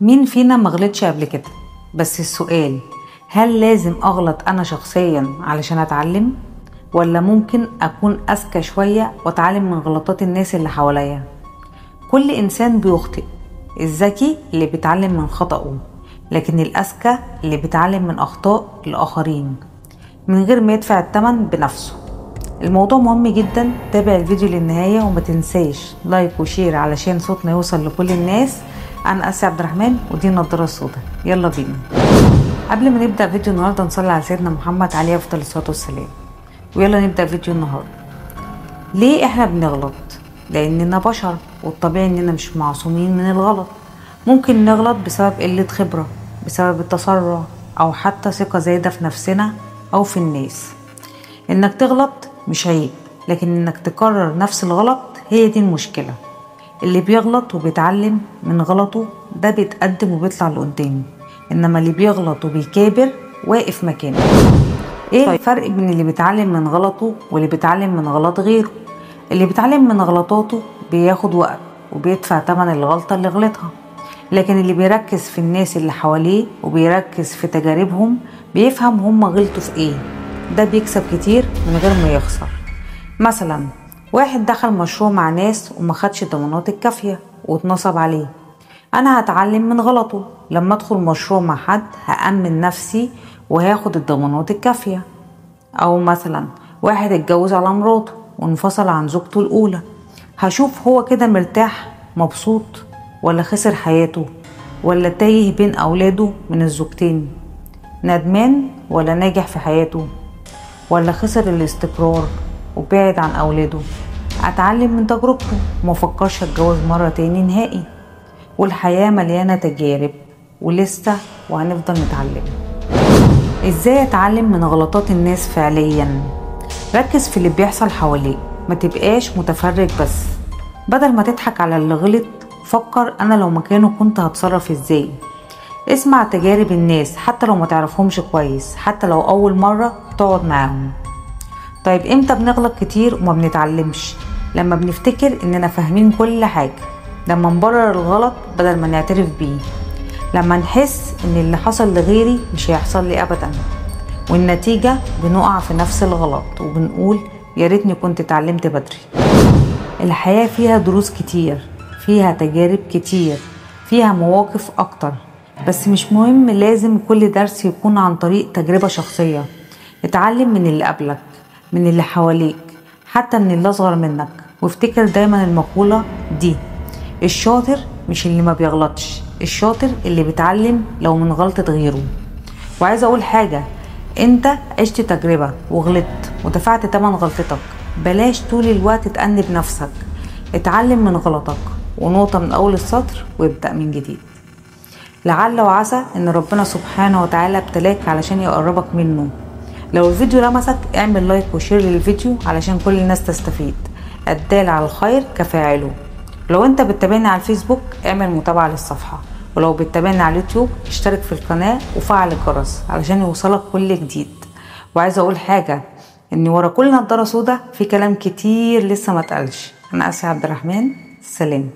مين فينا مغلطش قبل كده؟ بس السؤال، هل لازم اغلط انا شخصيا علشان اتعلم؟ ولا ممكن اكون اذكى شوية واتعلم من غلطات الناس اللي حواليا؟ كل انسان بيخطئ. الذكي اللي بيتعلم من خطأه، لكن الاذكى اللي بيتعلم من اخطاء الاخرين من غير ما يدفع الثمن بنفسه. الموضوع مهم جدا، تابع الفيديو للنهاية وما تنساش لايك وشير علشان صوتنا يوصل لكل الناس. انا اسيا عبد الرحمن ودي النضاره السوداء. يلا بينا. قبل ما نبدا فيديو النهارده نصلي على سيدنا محمد عليه افضل الصلاه والسلام. ويلا نبدا فيديو النهارده. ليه احنا بنغلط؟ لاننا بشر والطبيعي اننا مش معصومين من الغلط. ممكن نغلط بسبب قله خبره، بسبب التسرع، او حتى ثقه زايده في نفسنا او في الناس. انك تغلط مش عيب، لكن انك تكرر نفس الغلط هي دي المشكله. اللي بيغلط وبيتعلم من غلطه ده بيتقدم وبيطلع لقدام، انما اللي بيغلط وبيكابر واقف مكانه. ايه الفرق بين اللي بيتعلم من غلطه واللي بيتعلم من غلط غيره؟ اللي بيتعلم من غلطاته بياخد وقت وبيدفع ثمن الغلطة اللي غلطها، لكن اللي بيركز في الناس اللي حواليه وبيركز في تجاربهم بيفهم هم غلطوا في ايه. ده بيكسب كتير من غير ما يخسر. مثلا واحد دخل مشروع مع ناس وما خدش الضمانات الكافية واتنصب عليه. انا هتعلم من غلطه، لما ادخل مشروع مع حد هأمن نفسي وهاخد الضمانات الكافية. او مثلا واحد اتجوز على مراته وانفصل عن زوجته الاولى، هشوف هو كده مرتاح مبسوط ولا خسر حياته، ولا تايه بين اولاده من الزوجتين، ندمان ولا ناجح في حياته، ولا خسر الاستقرار وبعد عن اولاده. اتعلم من تجربته ومفكرش اتجوز مرة تاني نهائي. والحياة مليانة تجارب ولسه وهنفضل نتعلم. ازاي اتعلم من غلطات الناس فعليا؟ ركز في اللي بيحصل حواليك، ما تبقاش متفرج بس. بدل ما تضحك على اللي غلط فكر انا لو مكانه كنت هتصرف ازاي. اسمع تجارب الناس حتى لو ما تعرفهمش كويس، حتى لو اول مرة تقعد معاهم. طيب امتى بنغلط كتير وما بنتعلمش؟ لما بنفتكر اننا فاهمين كل حاجة، لما نبرر الغلط بدل ما نعترف بيه، لما نحس ان اللي حصل لغيري مش هيحصل لي ابدا، والنتيجة بنقع في نفس الغلط وبنقول يا ريتني كنت اتعلمت بدري. الحياة فيها دروس كتير، فيها تجارب كتير، فيها مواقف اكتر، بس مش مهم لازم كل درس يكون عن طريق تجربة شخصية. اتعلم من اللي قبلك، من اللي حواليك، حتى من اللي اصغر منك. وافتكر دايما المقولة دي: الشاطر مش اللي ما بيغلطش، الشاطر اللي بيتعلم لو من غلطة غيره. وعايزة اقول حاجة، انت عشت تجربة وغلطت ودفعت تمن غلطتك، بلاش طول الوقت تأنب نفسك. اتعلم من غلطك ونقطة من اول السطر وابدأ من جديد. لعل وعسى ان ربنا سبحانه وتعالى ابتلاك علشان يقربك منه. لو الفيديو لمسك اعمل لايك وشير للفيديو علشان كل الناس تستفيد. الدال على الخير كفاعله. لو انت بتتابعني على الفيسبوك اعمل متابعة للصفحة، ولو بتتابعني على اليوتيوب اشترك في القناة وفعل الجرس علشان يوصلك كل جديد. وعايزة اقول حاجة، ان ورا كل نضارة سودا في كلام كتير لسه ما اتقالش. انا اسيا عبد الرحمن، سلام.